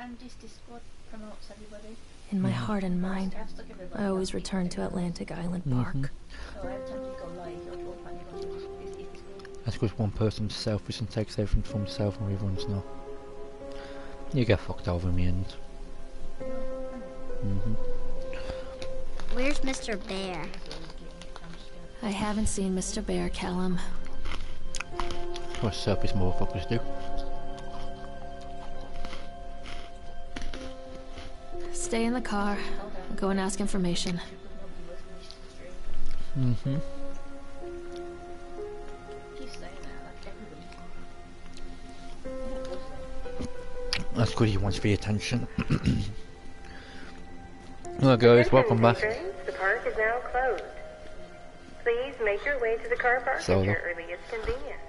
and this Discord promotes everybody. In my heart and mind, I always return to Atlantic Island Park. So every time you go live, you'll talk about this Discord. That's because one person's selfish and takes everything for himself and everyone's not. You get fucked over in the end. Where's Mr. Bear? I haven't seen Mr. Bear, Callum. What selfish motherfuckers do. Stay in the car. Go and ask information. That's good, he wants the attention. Hello guys, welcome back. The park is now closed. Please make your way to the car park at your earliest convenience.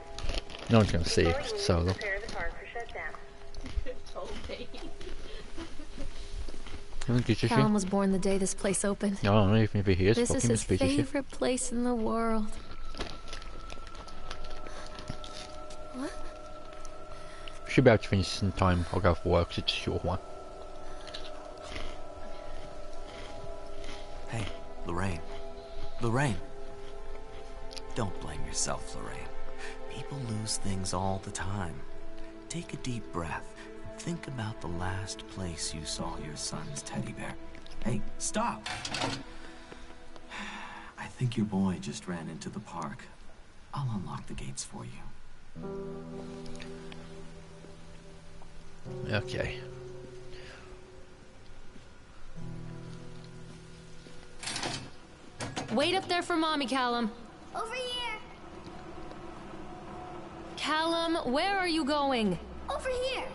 No one's gonna see it, Solo. Prepare the park for shutdown. Callum was born the day this place opened. No, I don't know if he is. This is his favorite place in the world. What? Should be able to finish this in time. I'll go for work, 'cause it's a short one. Hey, Lorraine. Lorraine. Don't blame yourself, Lorraine. People lose things all the time. Take a deep breath and think about the last place you saw your son's teddy bear. Hey, stop! I think your boy just ran into the park. I'll unlock the gates for you. Okay. Wait up there for Mommy, Callum. Over here! Callum, where are you going? Over here!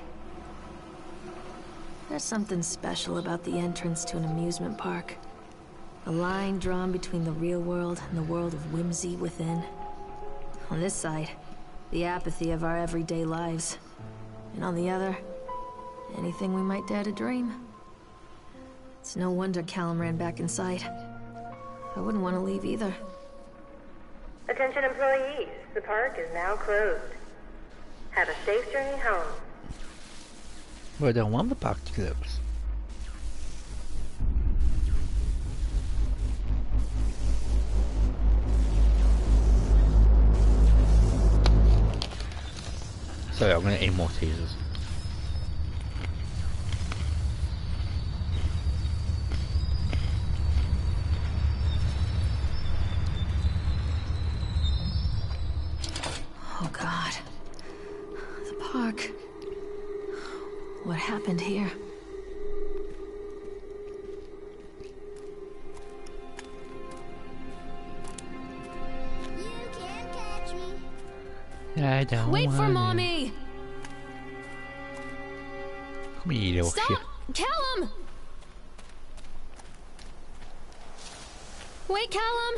There's something special about the entrance to an amusement park. A line drawn between the real world and the world of whimsy within. On this side, the apathy of our everyday lives. And on the other, anything we might dare to dream. It's no wonder Callum ran back inside. I wouldn't want to leave either. Attention employees, the park is now closed. Have a safe journey home. Well, I don't want the park to close. Sorry, I'm gonna aim more teasers. Oh God. The park. What happened here? You can't catch me. I don't Wait for want Mommy! Come here, you little Stop! shit. Callum! Wait, Callum!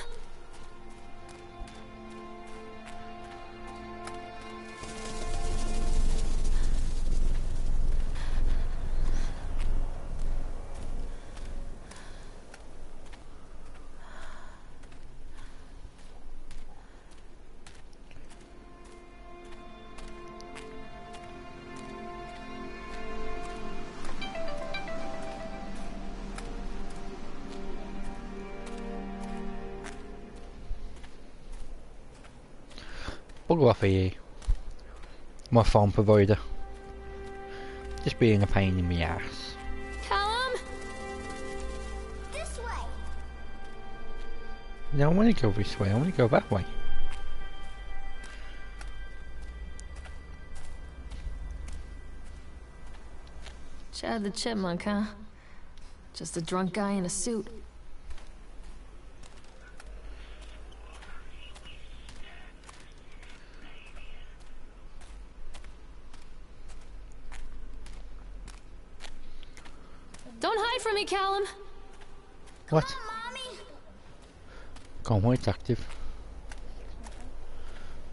Bugger off here. My phone provider. Just being a pain in the ass. Callum? This way! No, I don't want to go this way, I want to go that way. Chad the Chipmunk, huh? Just a drunk guy in a suit. Don't hide from me, Callum! What? Come on, Mommy! Go on, it's active.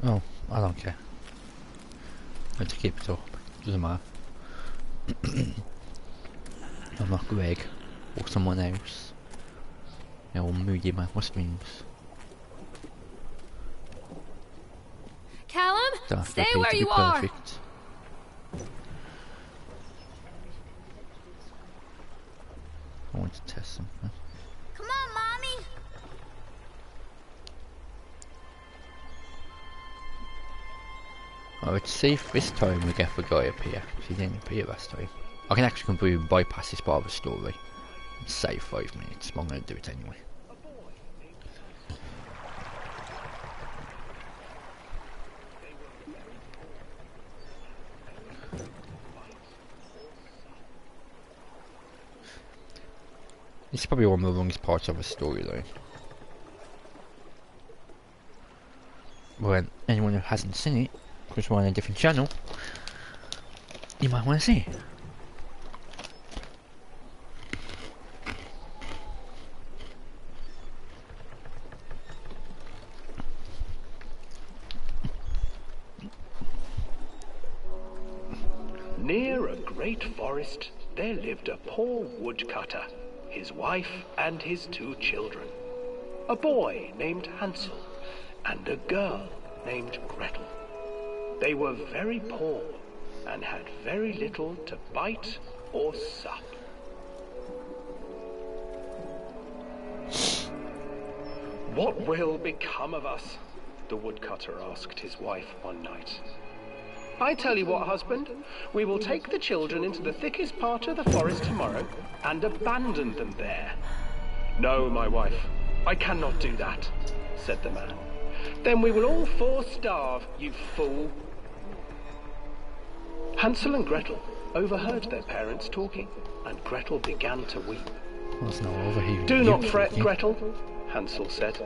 Oh, I don't care. I have to keep it up. Doesn't matter. I'm not Greg or someone else. Or Moody man, what's his name? Callum, Don't have to stay appear where to be you are. perfect. Let's test something. Come on, Mommy. Oh, let's see if this time we get the guy up here. He didn't appear last time. I can actually completely bypass this part of the story and save 5 minutes, but I'm going to do it anyway. This is probably one of the longest parts of the story though. When anyone who hasn't seen it, because we're on a different channel, you might want to see it. Near a great forest, there lived a poor woodcutter, his wife and his 2 children. A boy named Hansel and a girl named Gretel. They were very poor and had very little to bite or sup. What will become of us? The woodcutter asked his wife one night. I tell you what, husband, we will take the children into the thickest part of the forest tomorrow and abandon them there. No, my wife, I cannot do that, said the man. Then we will all 4 starve, you fool. Hansel and Gretel overheard their parents talking, and Gretel began to weep. There's no overhearing. Do not fret, Gretel, Hansel said.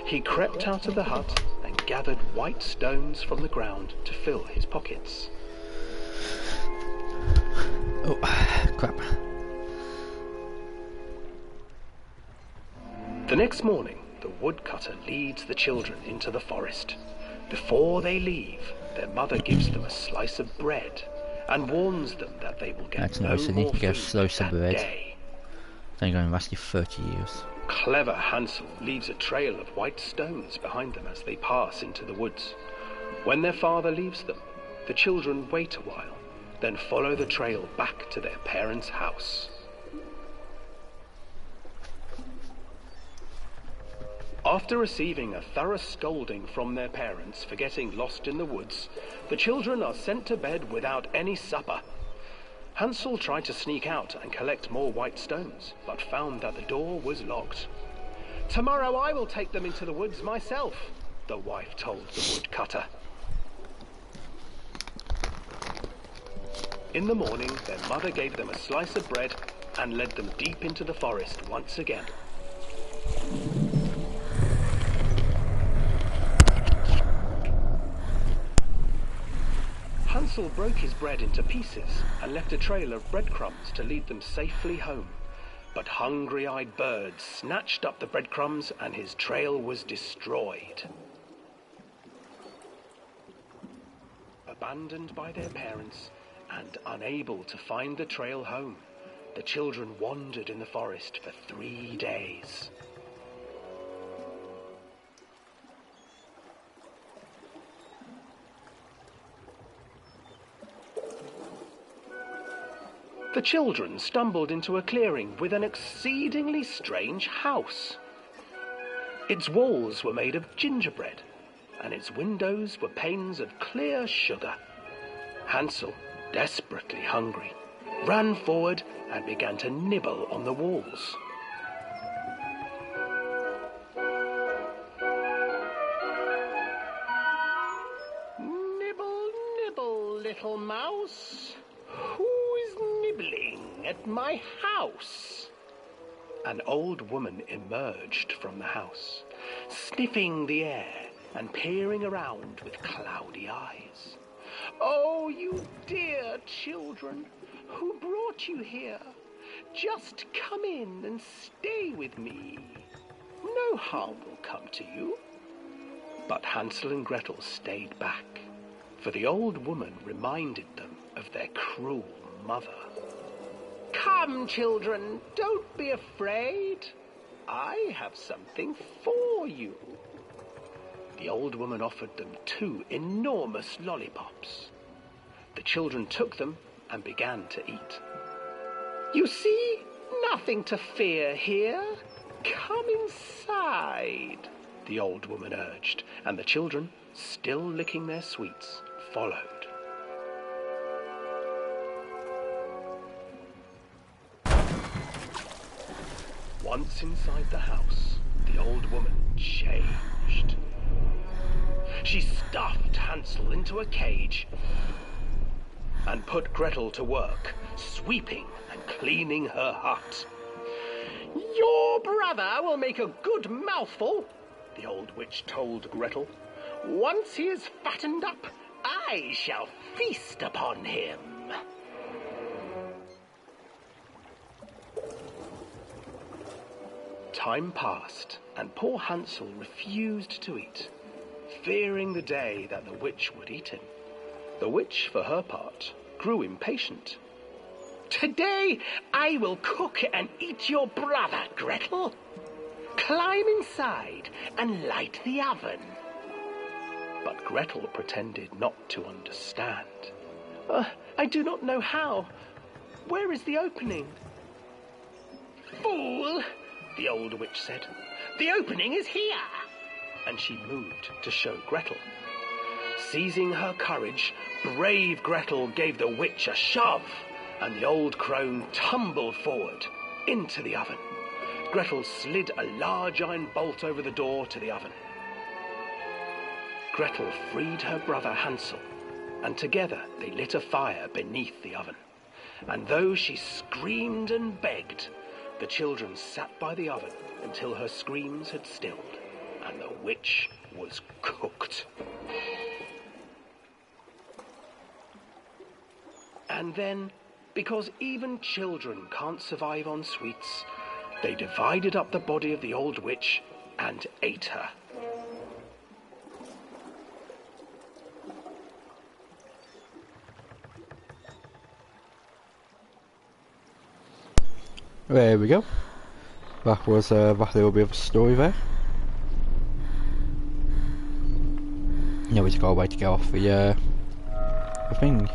He crept out of the hut and gathered white stones from the ground to fill his pockets. Oh, crap. The next morning, the woodcutter leads the children into the forest. Before they leave, their mother gives them a slice of bread and warns them that they will get That's no nice, and you more can get a food slice of that bread. day. They're going to last you 30 years. Clever Hansel leaves a trail of white stones behind them as they pass into the woods. When their father leaves them, the children wait a while, then follow the trail back to their parents' house. After receiving a thorough scolding from their parents for getting lost in the woods, the children are sent to bed without any supper. Hansel tried to sneak out and collect more white stones, but found that the door was locked. Tomorrow I will take them into the woods myself, the wife told the woodcutter. In the morning, their mother gave them a slice of bread and led them deep into the forest once again. Hansel broke his bread into pieces and left a trail of breadcrumbs to lead them safely home. But hungry-eyed birds snatched up the breadcrumbs and his trail was destroyed. Abandoned by their parents and unable to find the trail home, the children wandered in the forest for 3 days. The children stumbled into a clearing with an exceedingly strange house. Its walls were made of gingerbread, and its windows were panes of clear sugar. Hansel, desperately hungry, ran forward and began to nibble on the walls. Nibble, nibble, little mouse. Who is nibbling at my house? An old woman emerged from the house, sniffing the air and peering around with cloudy eyes. Oh, you dear children, who brought you here? Just come in and stay with me. No harm will come to you. But Hansel and Gretel stayed back, for the old woman reminded them of their cruel mother. Come, children, don't be afraid. I have something for you. The old woman offered them 2 enormous lollipops. The children took them and began to eat. You see, nothing to fear here. Come inside, the old woman urged, and the children, still licking their sweets, followed. Once inside the house, the old woman changed. She stuffed Hansel into a cage and put Gretel to work, sweeping and cleaning her hut. Your brother will make a good mouthful, the old witch told Gretel. Once he is fattened up, I shall feast upon him. Time passed, and poor Hansel refused to eat, fearing the day that the witch would eat him. The witch, for her part, grew impatient. Today I will cook and eat your brother, Gretel. Climb inside and light the oven. But Gretel pretended not to understand. I do not know how. Where is the opening? Fool, the old witch said. The opening is here. And she moved to show Gretel. Seizing her courage, brave Gretel gave the witch a shove, and the old crone tumbled forward into the oven. Gretel slid a large iron bolt over the door to the oven. Gretel freed her brother Hansel, and together they lit a fire beneath the oven. And though she screamed and begged, the children sat by the oven until her screams had stilled, and the witch was cooked. And then, because even children can't survive on sweets, they divided up the body of the old witch and ate her. There we go. That was that little bit of a story there. Now we just got a way to get off the thing.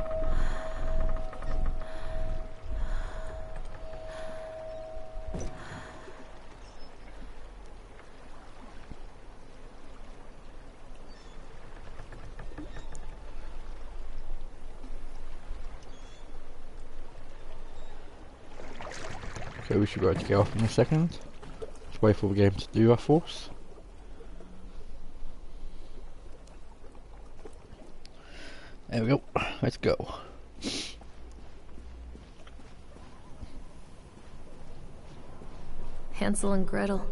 So we should be able to get off in a second. Just wait for the game to do that for us. There we go. Let's go. Hansel and Gretel.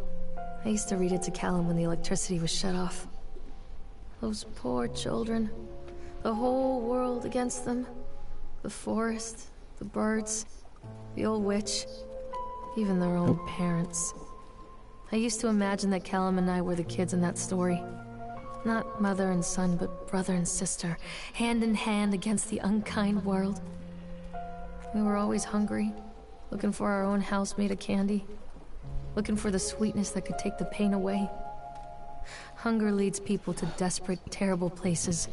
I used to read it to Callum when the electricity was shut off. Those poor children. The whole world against them. The forest, the birds, the old witch. Even their own parents. I used to imagine that Callum and I were the kids in that story. Not mother and son, but brother and sister, hand in hand against the unkind world. We were always hungry, looking for our own house made of candy, looking for the sweetness that could take the pain away. Hunger leads people to desperate, terrible places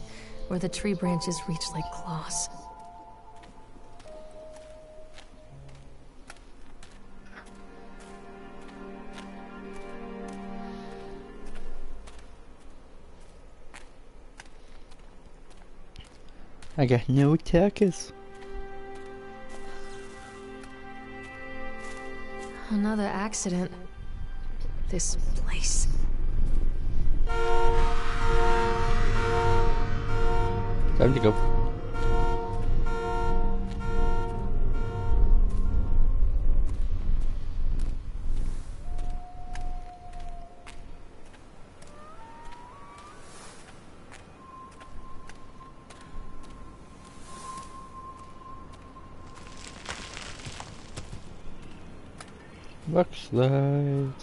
where the tree branches reach like claws. I got no attackers. Another accident. This place. Time to go. Rock slide.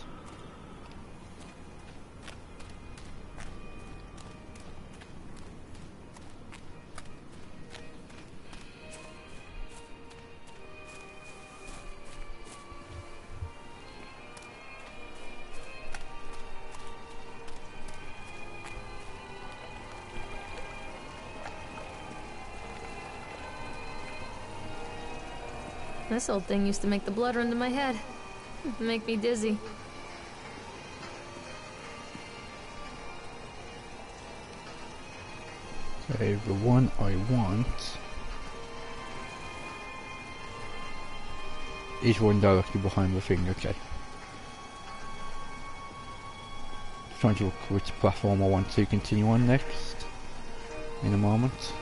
This old thing used to make the blood run to my head. Make me dizzy. So the one I want is one directly behind the thing, okay. Trying to look which platform I want to continue on next in a moment.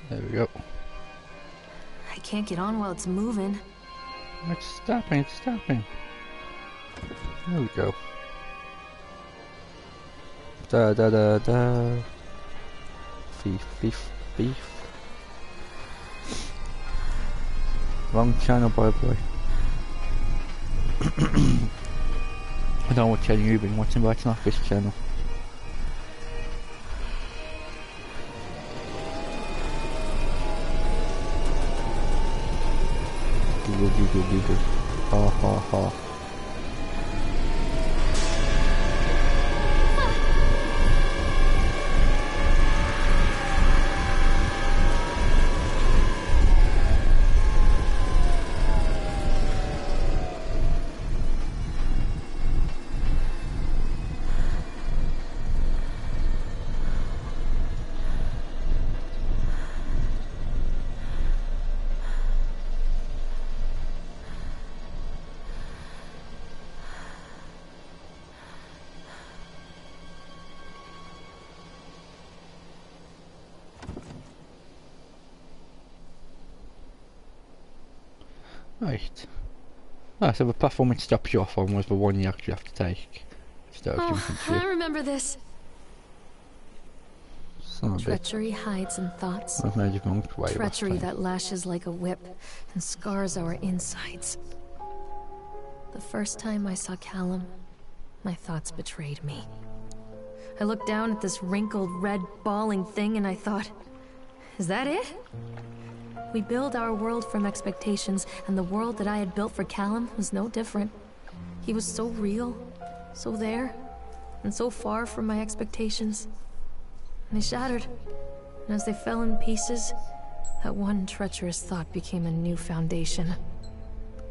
There we go. I can't get on while it's moving. It's stopping, it's stopping. There we go. Da da da da. Thief, thief, thief. Wrong channel, by the way. I don't know what channel you've been watching, but it's not this channel. Giggle, giggle, giggle. Ha ha ha. Right. Ah, so the platform it stops you off on was the one you actually have to take. I remember this. Son of a bitch. Treachery hides in thoughts. I've made you wrong way Treachery last time. that lashes like a whip and scars our insides. The first time I saw Callum, my thoughts betrayed me. I looked down at this wrinkled, red, bawling thing and I thought, is that it? We build our world from expectations, and the world that I had built for Callum was no different. He was so real, so there, and so far from my expectations. And they shattered, and as they fell in pieces, that one treacherous thought became a new foundation.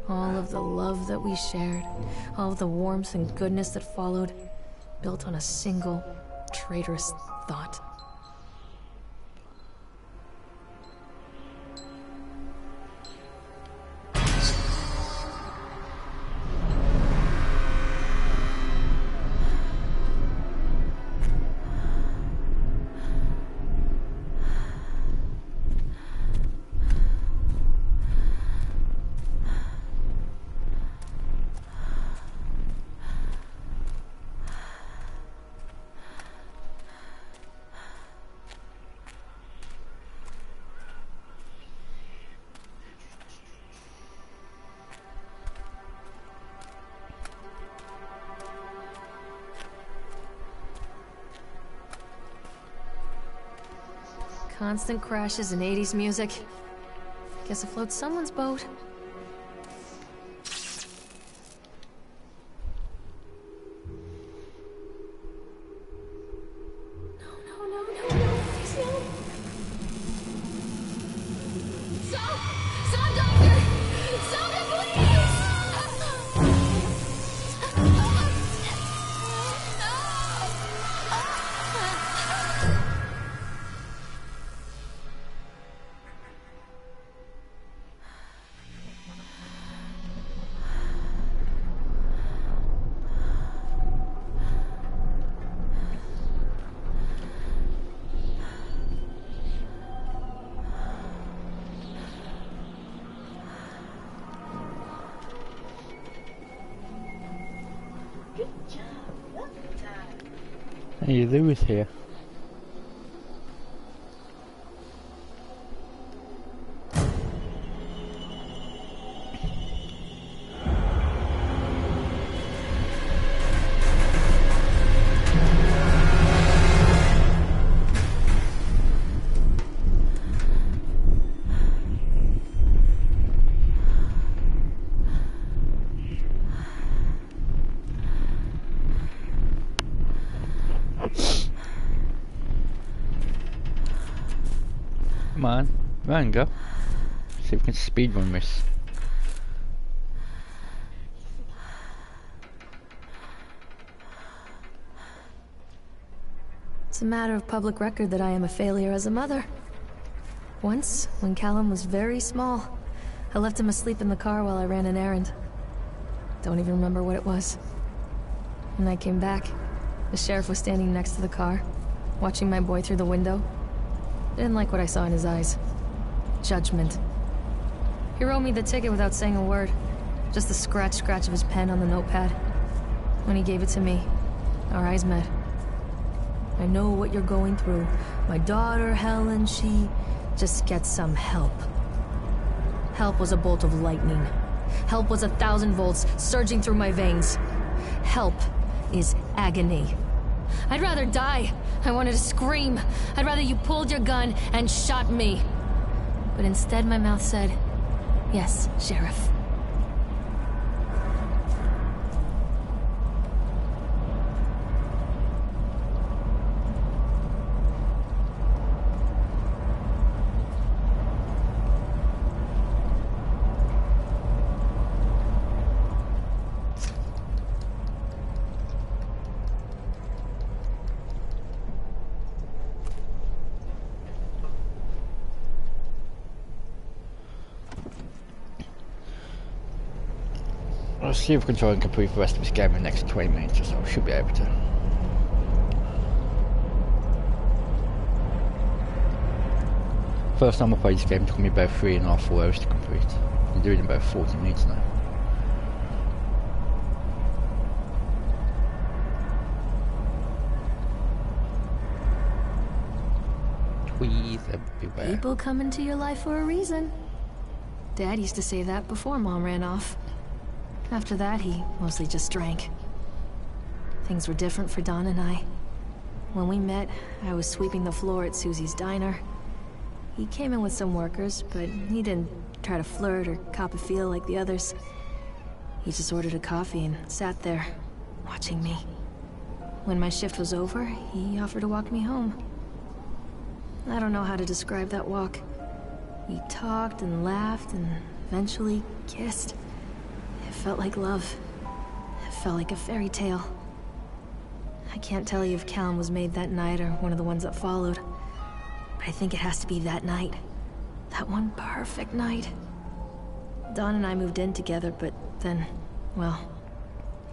All of the love that we shared, all of the warmth and goodness that followed, built on a single, traitorous thought. Constant crashes and 80s music. Guess it floats someone's boat. Hey, Lewis here. Come on. Run, go. See if we can speedrun this. It's a matter of public record that I am a failure as a mother. Once, when Callum was very small, I left him asleep in the car while I ran an errand. Don't even remember what it was. When I came back, the sheriff was standing next to the car, watching my boy through the window. I didn't like what I saw in his eyes. Judgment. He wrote me the ticket without saying a word. Just the scratch of his pen on the notepad. When he gave it to me, our eyes met. I know what you're going through. My daughter, Helen, she just gets some help. Help was a bolt of lightning. Help was 1,000 volts surging through my veins. Help is agony. I'd rather die. I wanted to scream. I'd rather you pulled your gun and shot me. But instead my mouth said, "Yes, Sheriff." Let's see if we can try and complete the rest of this game in the next 20 minutes or so. We should be able to. First time I played this game, it took me about 3.5 4 hours to complete. I'm doing it in about 40 minutes now. Tweez everywhere. People come into your life for a reason. Dad used to say that before Mom ran off. After that, he mostly just drank. Things were different for Don and I. When we met, I was sweeping the floor at Susie's diner. He came in with some workers, but he didn't try to flirt or cop a feel like the others. He just ordered a coffee and sat there, watching me. When my shift was over, he offered to walk me home. I don't know how to describe that walk. We talked and laughed and eventually kissed. It felt like love. It felt like a fairy tale. I can't tell you if Callum was made that night or one of the ones that followed. But I think it has to be that night. That one perfect night. Don and I moved in together, but then, well,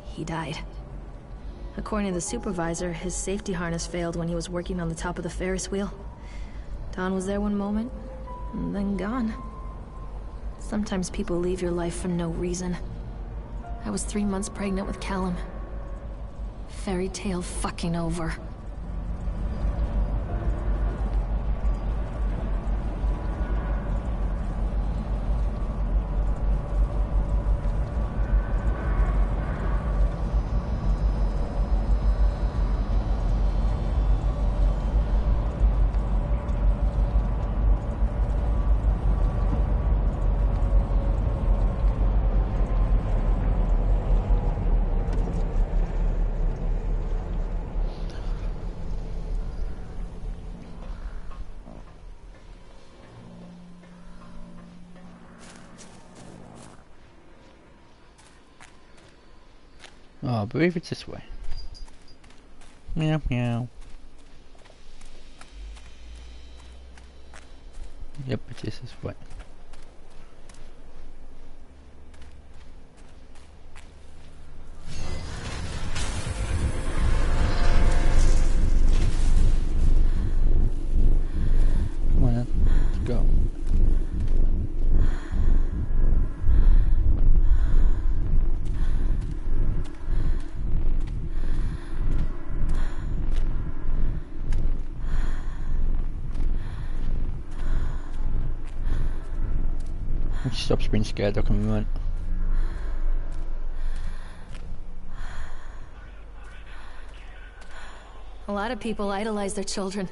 he died. According to the supervisor, his safety harness failed when he was working on the top of the Ferris wheel. Don was there one moment, and then gone. Sometimes people leave your life for no reason. I was 3 months pregnant with Callum. Fairy tale fucking over. Oh, I believe it's this way. Meow meow. Yep, it is this way. Come on then, let's go. When she stops being scared, I can run. A lot of people idolize their children.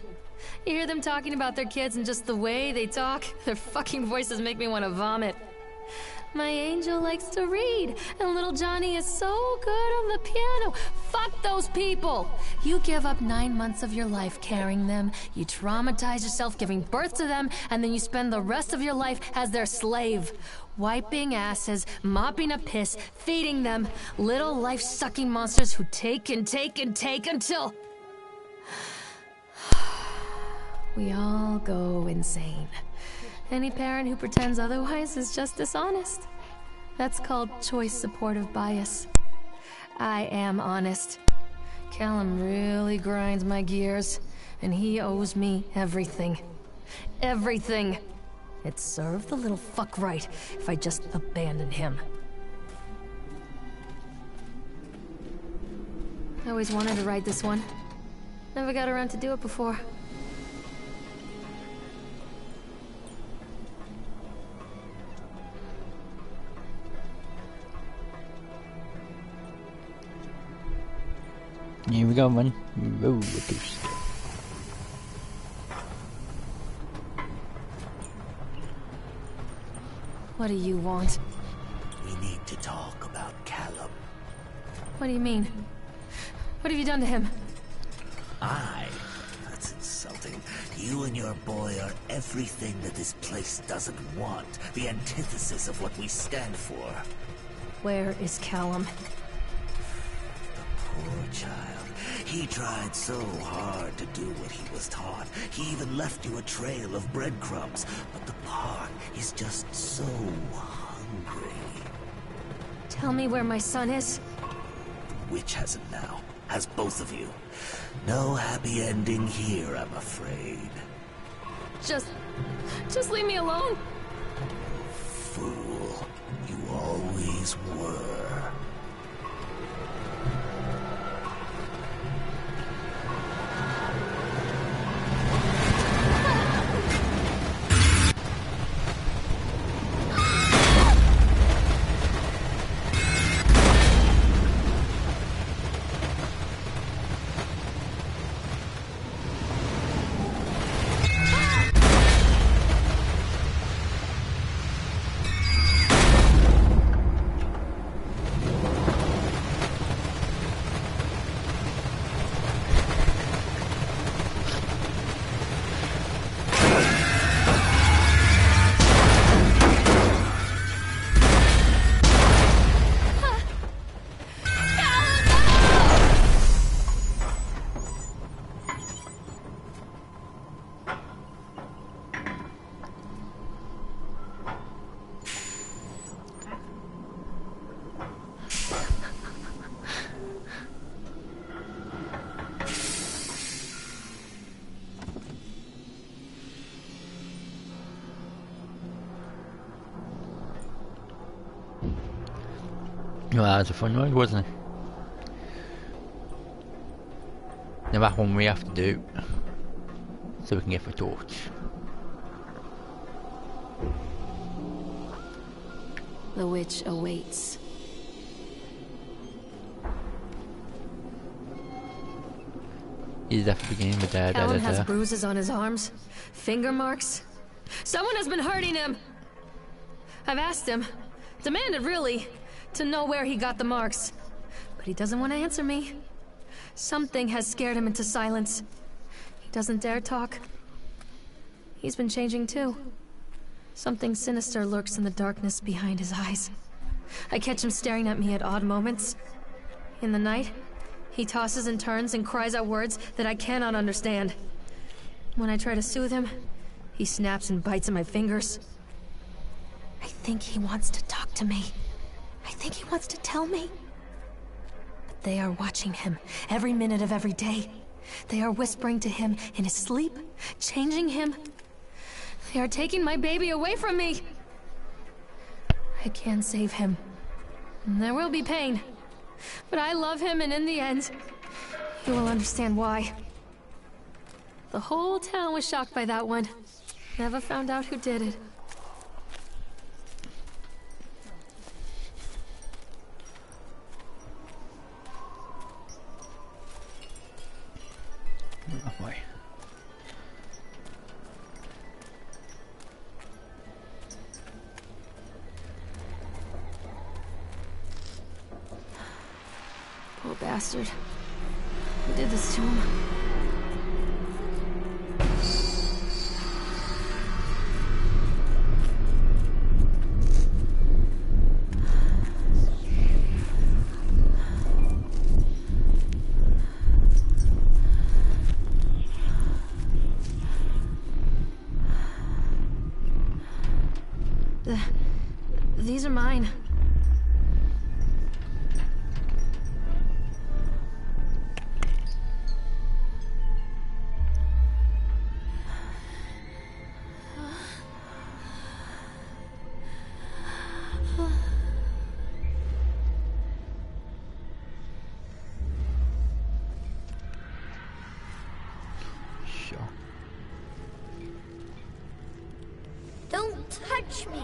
You hear them talking about their kids and just the way they talk, their fucking voices make me want to vomit. My angel likes to read, and little Johnny is so good on the piano. Fuck those people! You give up 9 months of your life carrying them, you traumatize yourself giving birth to them, and then you spend the rest of your life as their slave. Wiping asses, mopping up piss, feeding them. Little life-sucking monsters who take and take and take until... we all go insane. Any parent who pretends otherwise is just dishonest. That's called choice supportive bias. I am honest. Callum really grinds my gears, and he owes me everything. Everything. It'd serve the little fuck right if I just abandoned him. I always wanted to write this one. Never got around to do it before. Here we go, man. Roller coaster. What do you want? We need to talk about Callum. What do you mean? What have you done to him? That's insulting. You and your boy are everything that this place doesn't want. The antithesis of what we stand for. Where is Callum? Poor child. He tried so hard to do what he was taught. He even left you a trail of breadcrumbs. But the park is just so hungry. Tell me where my son is. The witch has him now. Has both of you. No happy ending here, I'm afraid. Just leave me alone. Fool. You always were. Well, that was a fun ride, wasn't it? Now that one we have to do, so we can get the torch. The witch awaits. Is that the beginning with that? Callum has bruises on his arms, finger marks. Someone has been hurting him. I've asked him, demanded really, to know where he got the marks. But he doesn't want to answer me. Something has scared him into silence. He doesn't dare talk. He's been changing too. Something sinister lurks in the darkness behind his eyes. I catch him staring at me at odd moments. In the night, he tosses and turns and cries out words that I cannot understand. When I try to soothe him, he snaps and bites at my fingers. I think he wants to talk to me. I think he wants to tell me. But they are watching him every minute of every day. They are whispering to him in his sleep, changing him. They are taking my baby away from me. I can save him. There will be pain. But I love him, and in the end, you will understand why. The whole town was shocked by that one. Never found out who did it. Oh boy. bastard. Who did this to him? These are mine. Sure. Don't touch me.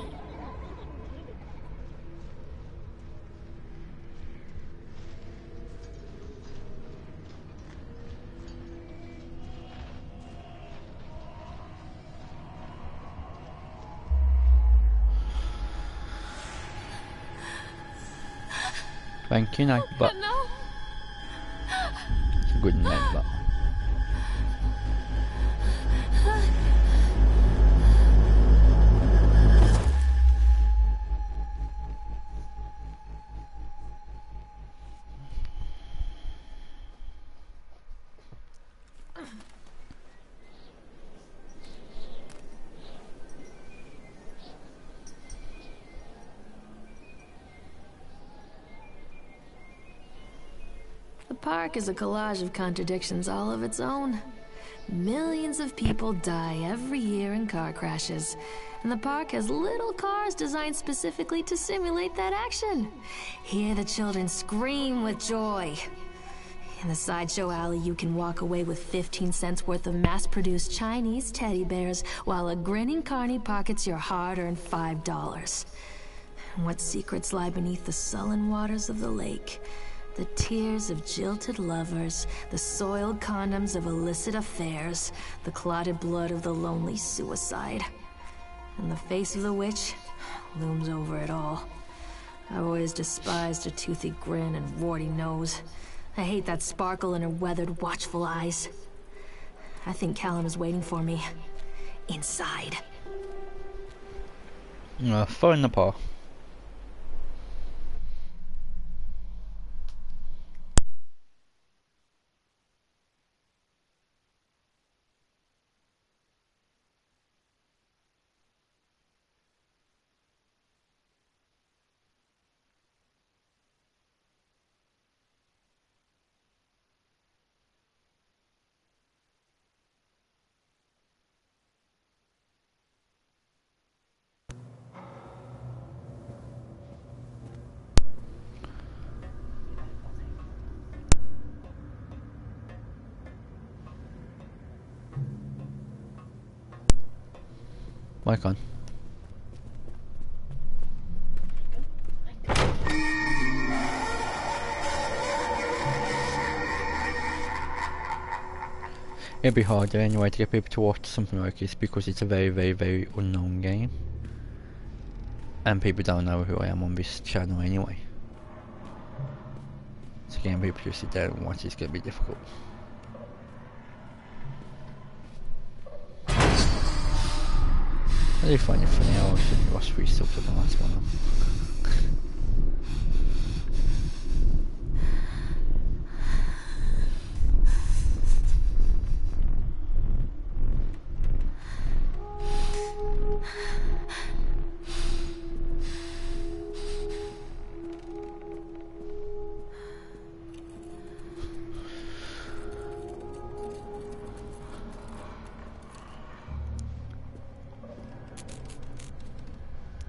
Thank you, Nightbot. It's a good Nightbot. The park is a collage of contradictions all of its own. Millions of people die every year in car crashes, and the park has little cars designed specifically to simulate that action. Hear the children scream with joy. In the sideshow alley, you can walk away with 15 cents worth of mass-produced Chinese teddy bears, while a grinning carny pockets your hard-earned $5. What secrets lie beneath the sullen waters of the lake? The tears of jilted lovers, the soiled condoms of illicit affairs, the clotted blood of the lonely suicide. And the face of the witch looms over it all. I've always despised her toothy grin and warty nose. I hate that sparkle in her weathered, watchful eyes. I think Callum is waiting for me. Inside. Phone the paw. Mic on. It'd be harder anyway to get people to watch something like this because it's a very, very, very unknown game. And people don't know who I am on this channel anyway. So getting people to sit down and watch is going to be difficult. I do find it funny how I should watch 3 subs of the last one.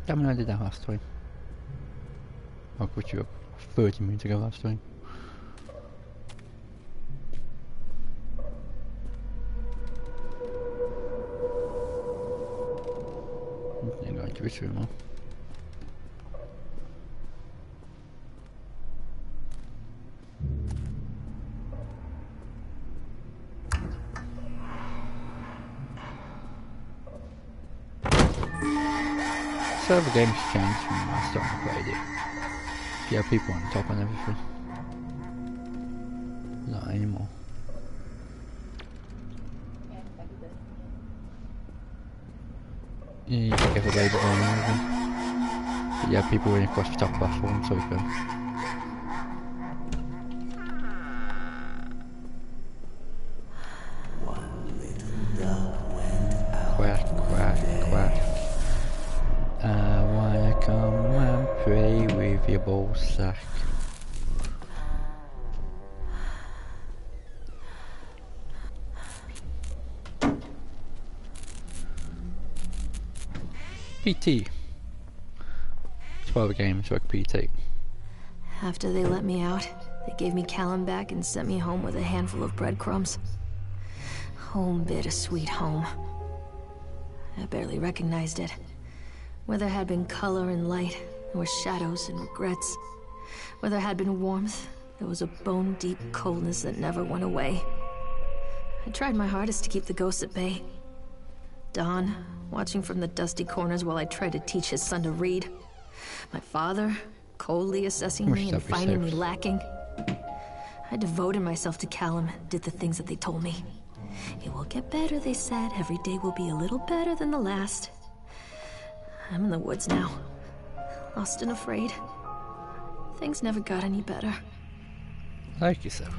Damn it, I did that last time. I'll put you up 30 minutes ago last time. I'm going to this room now. Server games changed from last time I played it. Yeah, people on top and everything. that anymore. Yeah, you can get the baby going over. But yeah, people running across the top platform, so we can. Quack, quack, quack. I wanna come and play with your ball sack. PT. 12 games like PT. After they let me out, they gave me Callum back and sent me home with a handful of breadcrumbs. Home, bittersweet home. I barely recognized it. Where there had been color and light, there were shadows and regrets. Where there had been warmth, there was a bone-deep coldness that never went away. I tried my hardest to keep the ghosts at bay. Don, watching from the dusty corners while I tried to teach his son to read. My father, coldly assessing me and finding me lacking. I devoted myself to Callum and did the things that they told me. It will get better, they said. Every day will be a little better than the last. I'm in the woods now, lost and afraid. Things never got any better. Like yourself.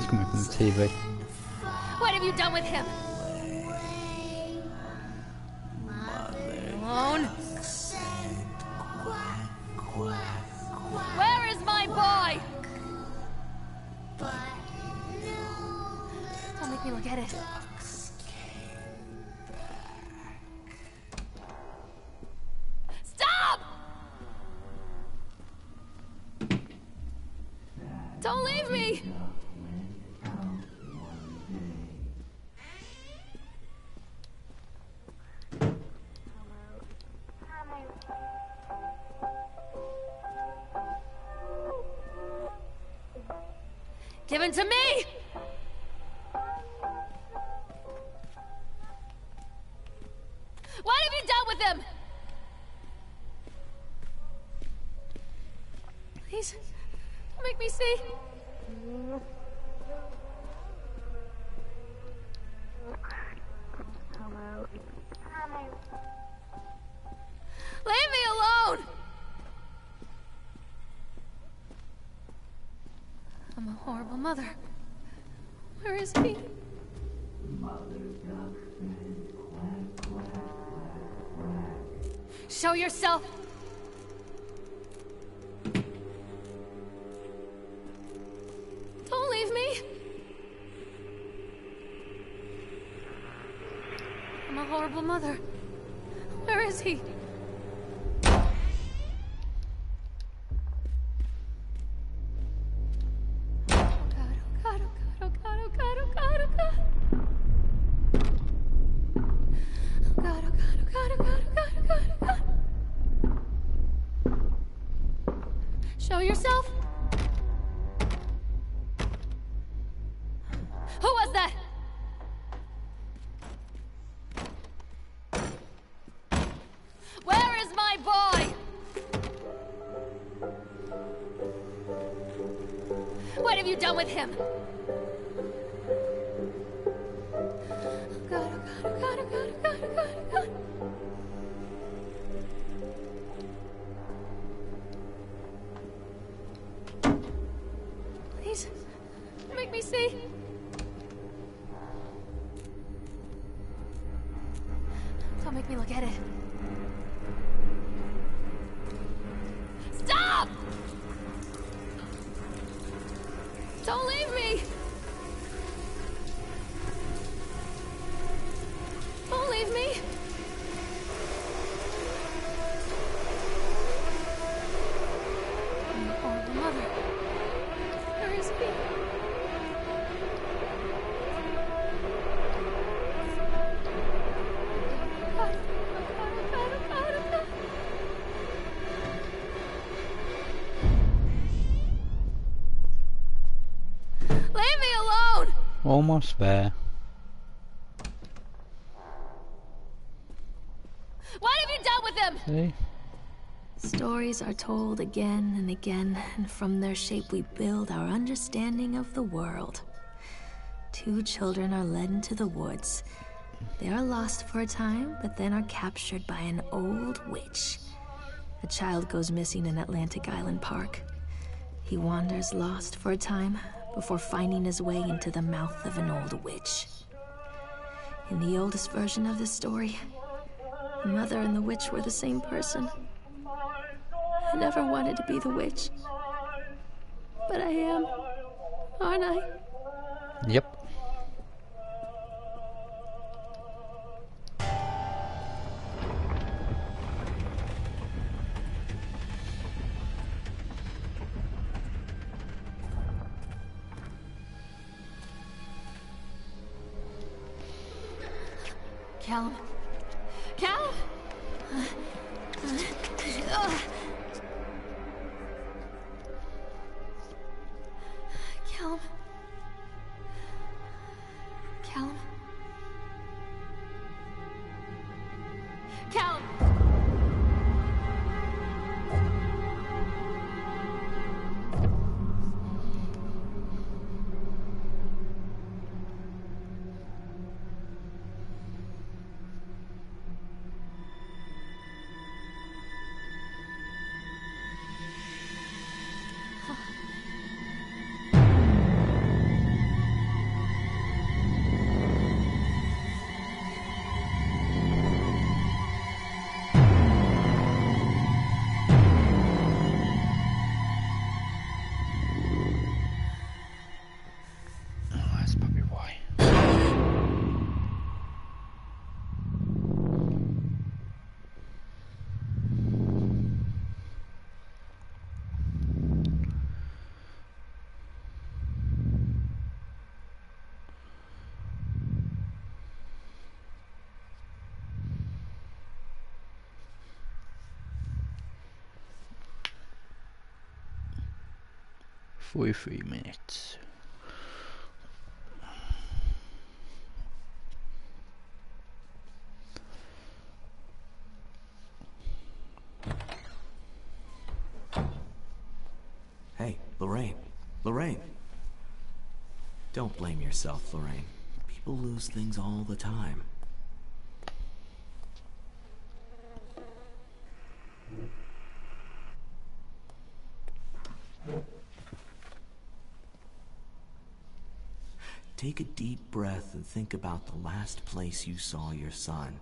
Coming from the TV. What have you done with him? Alone? Where is my boy? Don't make me look at it. Stop! Don't leave me! Give him to me! What have you done with him? Please, don't make me see. Leave me alone! I'm a horrible mother. Where is he? Show yourself! Don't leave me! I'm a horrible mother. Where is he? Show yourself? Who was that? Where is my boy? What have you done with him? God, oh God, oh God, oh God, oh God, oh God, oh God. Please, make me see. Don't make me look at it. Stop! Don't leave me! Don't leave me! I'm a horrible mother. Where is he? God, oh God, oh God, oh God, oh God. Almost there. What have you done with them? See? Stories are told again and again, and from their shape we build our understanding of the world. 2 children are led into the woods. They are lost for a time, but then are captured by an old witch. The child goes missing in Atlantic Island Park. He wanders lost for a time, before finding his way into the mouth of an old witch. In the oldest version of this story, the mother and the witch were the same person. I never wanted to be the witch. But I am, aren't I? Yep. Callum? Callum? Callum? Callum? Callum? That's probably why. "43 minutes. Hey, Lorraine. Lorraine. Don't blame yourself, Lorraine. People lose things all the time. Take a deep breath and think about the last place you saw your son.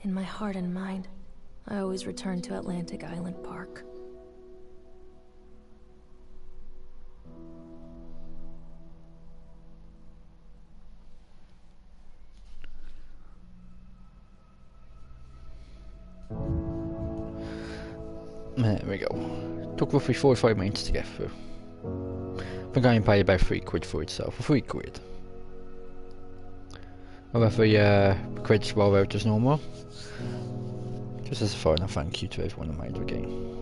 In my heart and mind, I always return to Atlantic Island Park. There we go. Took roughly 45 minutes to get through. The game paid about £3 for itself. For £3. However, credits roll out as normal. Just as a final thank you to everyone who made the game.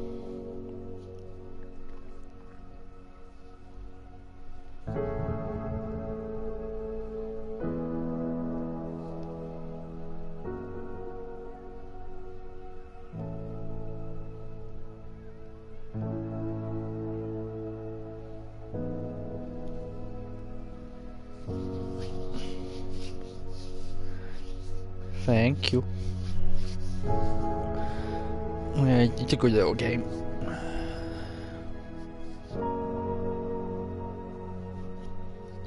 Thank you. Yeah, it's a good little game.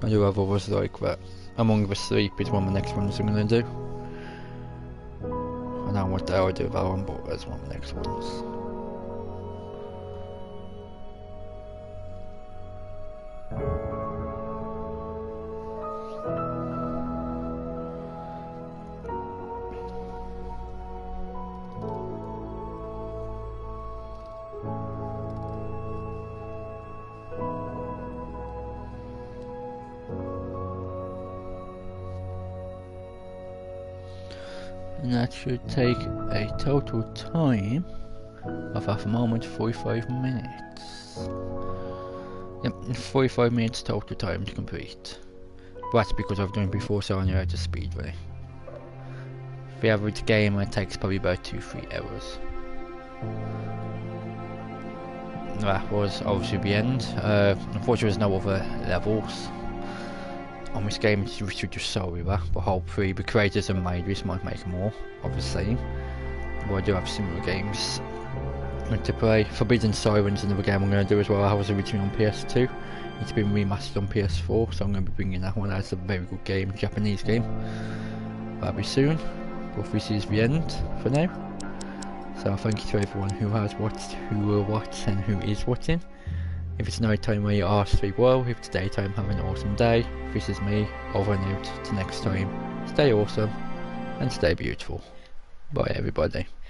I do have others like that. Among the Sleep is one of the next ones I'm gonna do. I don't know what the hell I do with that one, but that's one of the next ones. And that should take a total time of half a moment, 45 minutes. Yep, 45 minutes total time to complete. But that's because I've done it before, so I know how to speed run it. The average game it takes probably about 2-3 hours. That was obviously the end. Unfortunately there's no other levels on this game, which is just sorry that, but hopefully the creators have made this might make more of the same. But I do have similar games to play. Forbidden Sirens, another game I'm going to do as well. I was originally on PS2. It's been remastered on PS4, so I'm going to be bringing that one. That's a very good game, Japanese game. That'll be soon. But this is the end for now. So thank you to everyone who has watched, who will watch, and who is watching. If it's night time where you are, sleep well. If it's daytime, have an awesome day. This is me, over and out. Till next time, stay awesome and stay beautiful. Bye everybody.